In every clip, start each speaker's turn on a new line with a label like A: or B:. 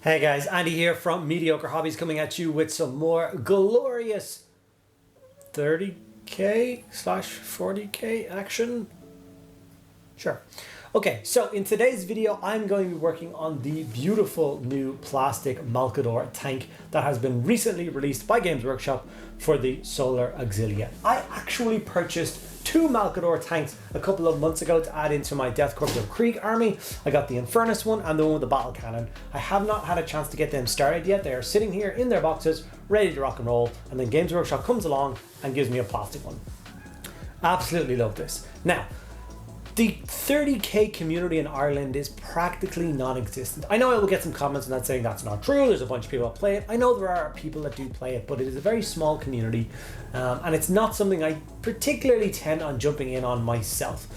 A: Hey guys, Andy here from Mediocre Hobbies coming at you with some more glorious 30k slash 40k action. Sure. Okay, so in today's video, I'm going to be working on the beautiful new plastic Malcador tank that has been recently released by Games Workshop for the Solar Auxilia. I actually purchased two Malcador tanks a couple of months ago to add into my Death Corps of Krieg army. I got the Infernus one and the one with the battle cannon. I have not had a chance to get them started yet. They are sitting here in their boxes, ready to rock and roll, and then Games Workshop comes along and gives me a plastic one. Absolutely love this. Now, the 30k community in Ireland is practically non-existent. I know I will get some comments on that saying that's not true, there's a bunch of people that play it. I know there are people that do play it, but it is a very small community, and it's not something I particularly tend on jumping in on myself.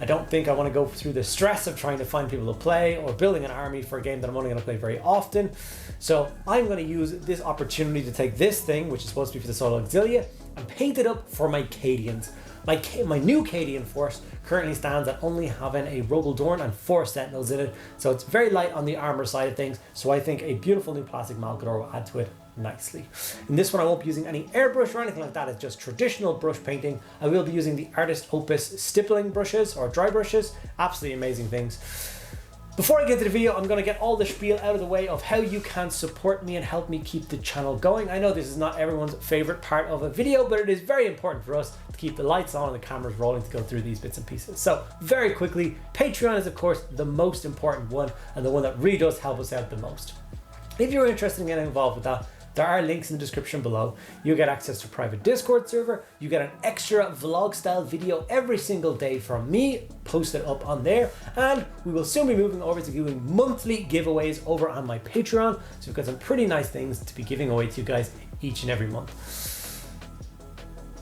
A: I don't think I want to go through the stress of trying to find people to play or building an army for a game that I'm only going to play very often. So I'm going to use this opportunity to take this thing, which is supposed to be for the Solar Auxilia, and paint it up for my Cadians. My new Cadian force currently stands at only having a Rogel Dorn and 4 Sentinels in it, so it's very light on the armor side of things, so I think a beautiful new plastic Malcador will add to it nicely. In this one I won't be using any airbrush or anything like that, it's just traditional brush painting. I will be using the Artis Opus stippling brushes or dry brushes, absolutely amazing things. Before I get to the video, I'm going to get all the spiel out of the way of how you can support me and help me keep the channel going. I know this is not everyone's favorite part of a video, but it is very important for us to keep the lights on and the cameras rolling to go through these bits and pieces. So very quickly, Patreon is of course the most important one and the one that really does help us out the most. If you're interested in getting involved with that, there are links in the description below. You get access to a private Discord server. You get an extra vlog style video every single day from me posted up on there. And we will soon be moving over to doing monthly giveaways over on my Patreon. So we've got some pretty nice things to be giving away to you guys each and every month.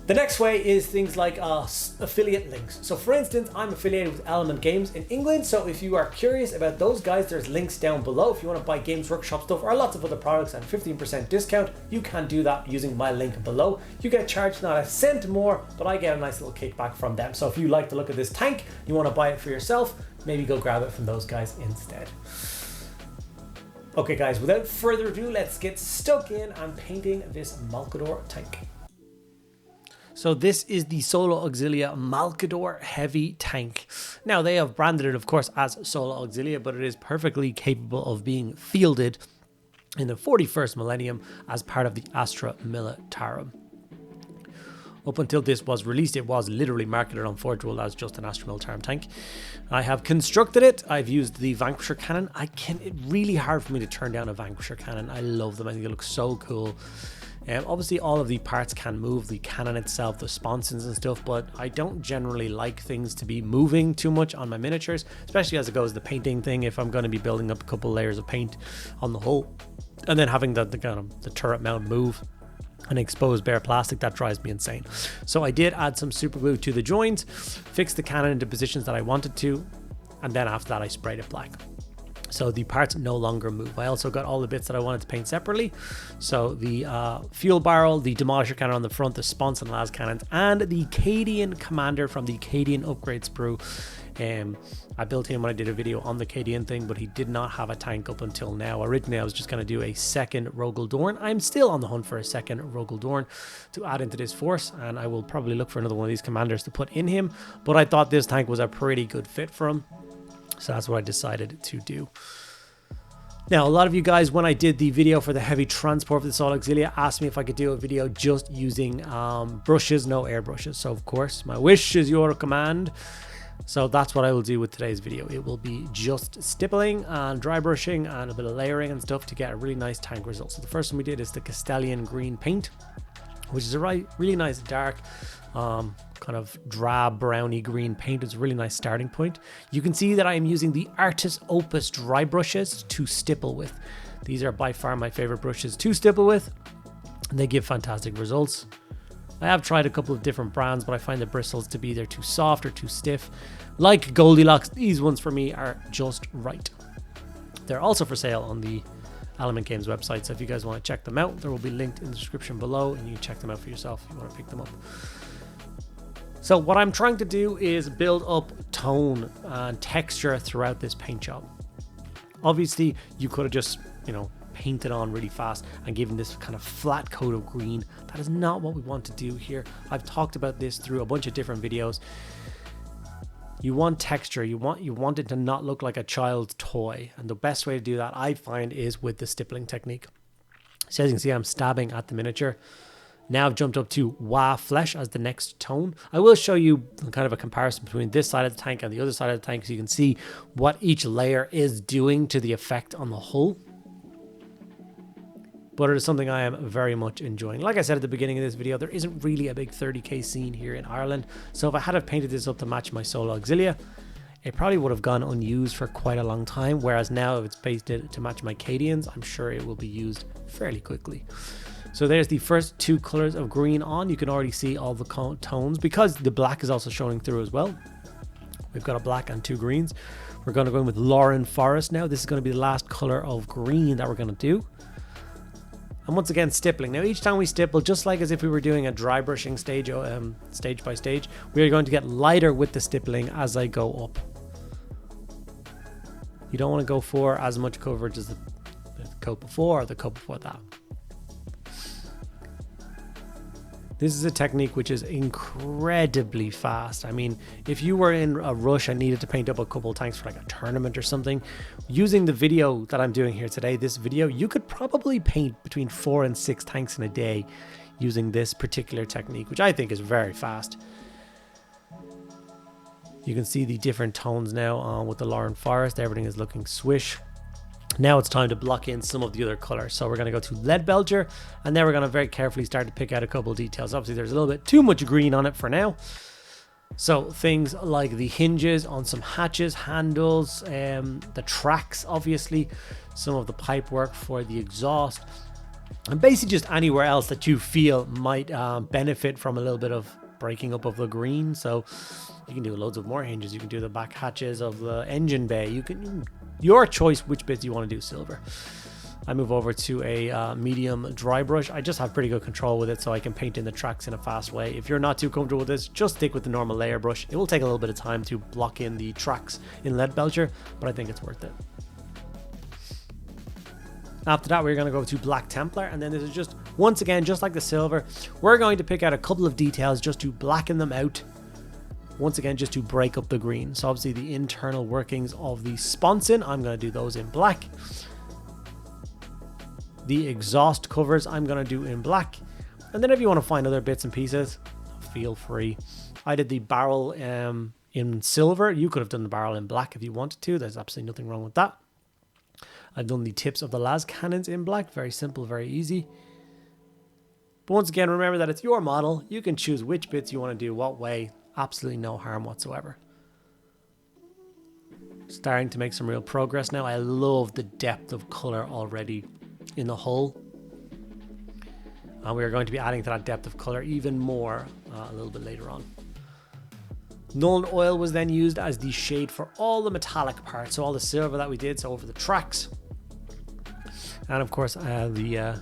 A: The next way is things like affiliate links. So for instance, I'm affiliated with Element Games in England. So if you are curious about those guys, there's links down below. If you want to buy Games Workshop stuff or lots of other products at 15% discount, you can do that using my link below. You get charged not a cent more, but I get a nice little kickback from them. So if you like the look of this tank, you want to buy it for yourself, maybe go grab it from those guys instead. Okay guys, without further ado, let's get stuck in on painting this Malcador tank. So this is the Solar Auxilia Malcador heavy tank. Now they have branded it of course as Solar Auxilia, but it is perfectly capable of being fielded in the 41st millennium as part of the Astra Militarum. Up until this was released, it was literally marketed on Forge World as just an Astra Militarum tank. I have constructed it. I've used the Vanquisher cannon. It's really hard for me to turn down a Vanquisher cannon. I love them. I think it looks so cool. Obviously all of the parts can move, the cannon itself, the sponsons and stuff, but I don't generally like things to be moving too much on my miniatures, especially as it goes the painting thing. If I'm going to be building up a couple layers of paint on the hull and then having the turret mount move and exposed bare plastic, that drives me insane. So I did add some super glue to the joints, fix the cannon into positions that I wanted to, and then after that I sprayed it black. So the parts no longer move. I also got all the bits that I wanted to paint separately. So the fuel barrel, the demolisher cannon on the front, the sponson and las cannons, and the Cadian commander from the Cadian upgrade sprue. I built him when I did a video on the Cadian thing, but he did not have a tank up until now. Originally I was just going to do a second Rogel Dorn. I'm still on the hunt for a second Rogel Dorn to add into this force, and I will probably look for another one of these commanders to put in him, but I thought this tank was a pretty good fit for him. So that's what I decided to do. Now, a lot of you guys, when I did the video for the heavy transport for the Solar Auxilia, asked me if I could do a video just using brushes, no airbrushes. So of course, my wish is your command. So that's what I will do with today's video. It will be just stippling and dry brushing and a bit of layering and stuff to get a really nice tank result. So the first one we did is the Castalian green paint, which is a really nice dark kind of drab browny green paint. It's a really nice starting point. You can see that I am using the Artis Opus dry brushes to stipple with. These are by far my favorite brushes to stipple with, and they give fantastic results. I have tried a couple of different brands, but I find the bristles to be either too soft or too stiff. Like Goldilocks, these ones for me are just right. They're also for sale on the Element Games website, so if you guys want to check them out, there will be linked in the description below, and you can check them out for yourself if you want to pick them up. So what I'm trying to do is build up tone and texture throughout this paint job. Obviously, you could have just you know, painted on really fast and given this kind of flat coat of green. That is not what we want to do here. I've talked about this through a bunch of different videos. You want texture, you want it to not look like a child's toy, and the best way to do that, I find, is with the stippling technique. So as you can see, I'm stabbing at the miniature. Now I've jumped up to Wah Flesh as the next tone. I will show you kind of a comparison between this side of the tank and the other side of the tank so you can see what each layer is doing to the effect on the hull. But it is something I am very much enjoying. Like I said at the beginning of this video, there isn't really a big 30k scene here in Ireland. So if I had have painted this up to match my Solar Auxilia, it probably would have gone unused for quite a long time. Whereas now if it's painted to match my Cadians, I'm sure it will be used fairly quickly. So there's the first two colors of green on. You can already see all the tones because the black is also showing through as well. We've got a black and two greens. We're going to go in with Lauren Forest now. This is going to be the last color of green that we're going to do. And once again, stippling. Now, each time we stipple, just like as if we were doing a dry brushing stage, stage by stage, we are going to get lighter with the stippling as I go up. You don't want to go for as much coverage as the coat before or the coat before that. This is a technique which is incredibly fast. I mean, if you were in a rush and needed to paint up a couple of tanks for like a tournament or something, using the video that I'm doing here today, this video, you could probably paint between 4 and 6 tanks in a day using this particular technique, which I think is very fast. You can see the different tones now with the Lauren Forest. Everything is looking swish. Now it's time to block in some of the other colors. So we're going to go to Lead Belcher, and then we're going to very carefully start to pick out a couple of details. Obviously, there's a little bit too much green on it for now. So things like the hinges on some hatches, handles, the tracks, obviously, some of the pipe work for the exhaust, and basically just anywhere else that you feel might benefit from a little bit of breaking up of the green. So you can do loads of more hinges. You can do the back hatches of the engine bay. You can your choice which bits you want to do silver. I move over to a medium dry brush. I just have pretty good control with it, so I can paint in the tracks in a fast way. If you're not too comfortable with this, just stick with the normal layer brush. It will take a little bit of time to block in the tracks in Lead Belcher, but I think it's worth it. After that, we're going to go to Black Templar, and then this is just, once again, just like the silver, we're going to pick out a couple of details just to blacken them out. Once again, just to break up the green. So obviously the internal workings of the sponson, I'm going to do those in black. The exhaust covers, I'm going to do in black. And then if you want to find other bits and pieces, feel free. I did the barrel in silver. You could have done the barrel in black if you wanted to. There's absolutely nothing wrong with that. I've done the tips of the las cannons in black. Very simple, very easy. But once again, remember that it's your model. You can choose which bits you want to do what way. Absolutely no harm whatsoever. Starting to make some real progress now. I love the depth of color already in the hull. And we are going to be adding to that depth of color even more a little bit later on. Nuln Oil was then used as the shade for all the metallic parts. So all the silver that we did, so over the tracks. And of course the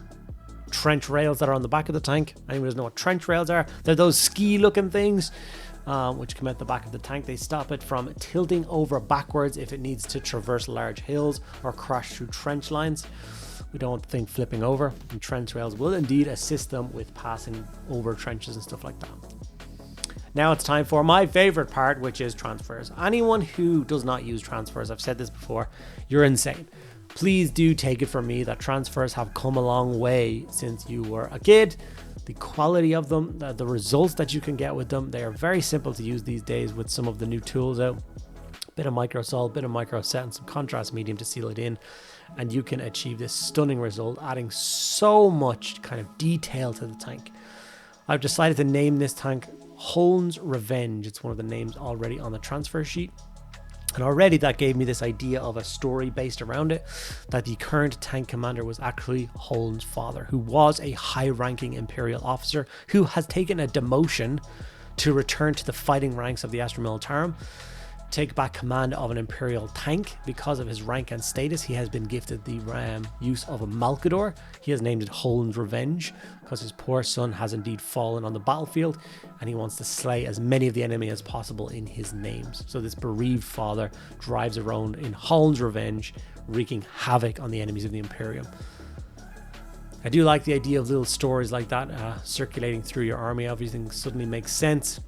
A: trench rails that are on the back of the tank. Anyone doesn't know what trench rails are? They're those ski looking things. Which come out the back of the tank. They stop it from tilting over backwards if it needs to traverse large hills or crash through trench lines. We don't want the thing flipping over, and trench rails will indeed assist them with passing over trenches and stuff like that. Now it's time for my favorite part, which is transfers. Anyone who does not use transfers, I've said this before, you're insane. Please do take it from me that transfers have come a long way since you were a kid. The quality of them, the results that you can get with them, they are very simple to use these days with some of the new tools out. Bit of micro salt, bit of micro set, and some contrast medium to seal it in, and you can achieve this stunning result, adding so much kind of detail to the tank. I've decided to name this tank Holm's Revenge. It's one of the names already on the transfer sheet. And already that gave me this idea of a story based around it, that the current tank commander was actually Holm's father, who was a high-ranking Imperial officer who has taken a demotion to return to the fighting ranks of the Astra Militarum, take back command of an Imperial tank. Because of his rank and status, he has been gifted the use of a Malcador. He has named it Holm's Revenge because his poor son has indeed fallen on the battlefield, and he wants to slay as many of the enemy as possible in his names. So this bereaved father drives around in Holm's Revenge, wreaking havoc on the enemies of the Imperium. I do like the idea of little stories like that circulating through your army. Everything suddenly makes sense,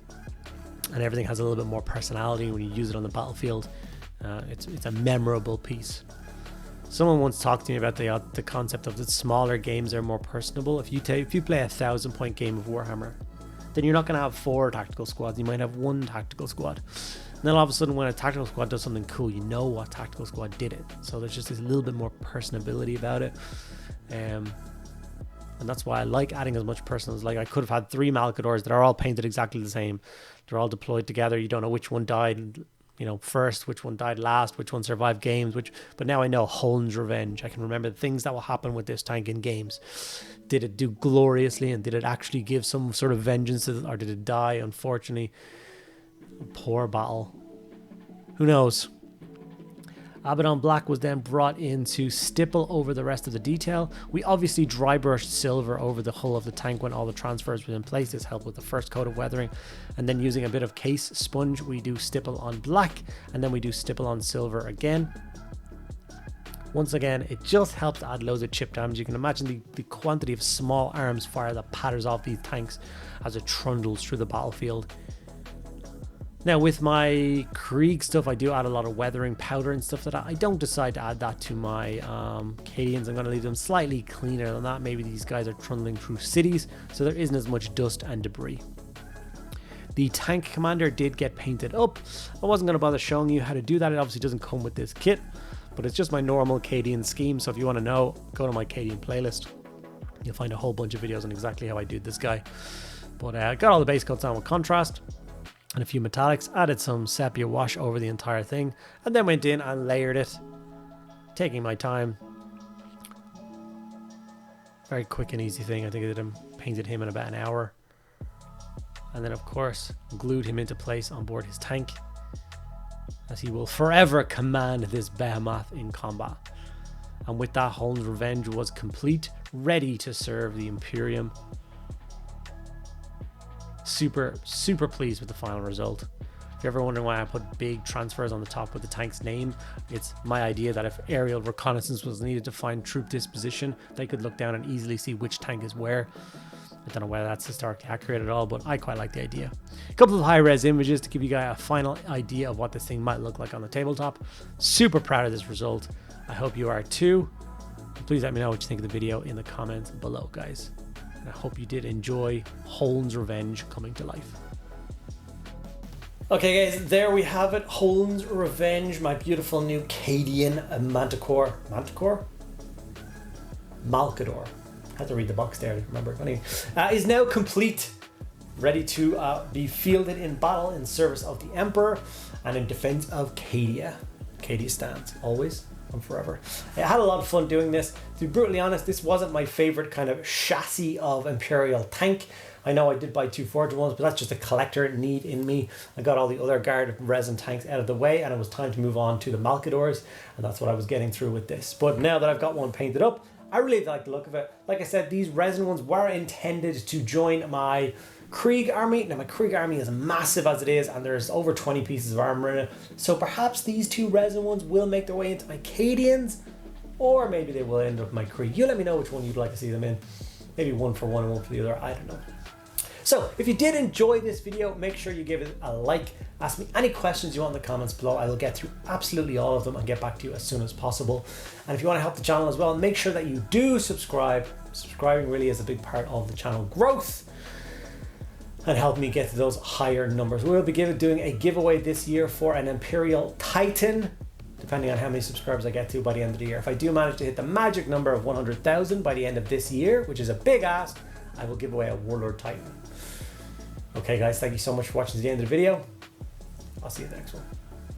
A: and everything has a little bit more personality when you use it on the battlefield. It's a memorable piece. Someone once talked to me about the concept of that smaller games are more personable. If you play a 1,000-point game of Warhammer, then you're not going to have 4 tactical squads. You might have 1 tactical squad. And then all of a sudden, when a tactical squad does something cool, you know what tactical squad did it. So there's just this little bit more personability about it. And that's why I like adding as much personal. Like I could have had 3 Malcadors that are all painted exactly the same. They're all deployed together. You don't know which one died, first, which one died last, which one survived games, but now I know Holland's Revenge. I can remember the things that will happen with this tank in games. Did it do gloriously, and did it actually give some sort of vengeance, or did it die, unfortunately? Poor battle. Who knows? Abaddon Black was then brought in to stipple over the rest of the detail. We obviously dry brushed silver over the hull of the tank when all the transfers were in place. This helped with the first coat of weathering. And then using a bit of case sponge, we do stipple on black, and then we do stipple on silver again. Once again, it just helps to add loads of chip damage. You can imagine the quantity of small arms fire that patters off these tanks as it trundles through the battlefield. Now with my Krieg stuff, I do add a lot of weathering powder and stuff like that. I don't decide to add that to my Cadians. I'm going to leave them slightly cleaner than that. Maybe these guys are trundling through cities, so there isn't as much dust and debris. The tank commander did get painted up. I wasn't going to bother showing you how to do that. It obviously doesn't come with this kit, but it's just my normal Cadian scheme. So if you want to know, go to my Cadian playlist. You'll find a whole bunch of videos on exactly how I do this guy. But I got all the base coats on with contrast and a few metallics, added some sepia wash over the entire thing, and then went in and layered it, taking my time. Very quick and easy thing. I think I painted him in about an hour, and then of course glued him into place on board his tank, as he will forever command this behemoth in combat. And with that, Holland's Revenge was complete, ready to serve the Imperium. Super pleased with the final result. If you're ever wondering why I put big transfers on the top with the tank's name, it's my idea that if aerial reconnaissance was needed to find troop disposition, they could look down and easily see which tank is where. I don't know whether that's historically accurate at all, but I quite like the idea. A couple of high-res images to give you guys a final idea of what this thing might look like on the tabletop. Super proud of this result. I hope you are too. Please let me know what you think of the video in the comments below, guys. I hope you did enjoy Holland's Revenge coming to life. Okay guys, there we have it. Holland's Revenge, my beautiful new Cadian Malcador. I had to read the box there to remember. Anyway, is now complete, ready to be fielded in battle in service of the Emperor and in defense of Cadia. Cadia stands always and forever. I had a lot of fun doing this. To be brutally honest, this wasn't my favorite kind of chassis of Imperial tank. I know I did buy 2 forged ones, but that's just a collector need in me. I got all the other guard resin tanks out of the way, and it was time to move on to the Malcadors, and that's what I was getting through with this. But now that I've got one painted up, I really like the look of it. Like I said, these resin ones were intended to join my Krieg army. Now my Krieg army is massive as it is, and there's over 20 pieces of armor in it. So perhaps these 2 resin ones will make their way into my Cadians, or maybe they will end up my Krieg. You let me know which one you'd like to see them in. Maybe one for one and one for the other. I don't know. So if you did enjoy this video, make sure you give it a like. Ask me any questions you want in the comments below. I will get through absolutely all of them and get back to you as soon as possible. And if you want to help the channel as well, make sure that you do subscribe. Subscribing really is a big part of the channel growth and help me get to those higher numbers. We will be doing a giveaway this year for an Imperial Titan, depending on how many subscribers I get to by the end of the year. If I do manage to hit the magic number of 100,000 by the end of this year, which is a big ask, I will give away a Warlord Titan. Okay guys, thank you so much for watching to the end of the video. I'll see you in the next one.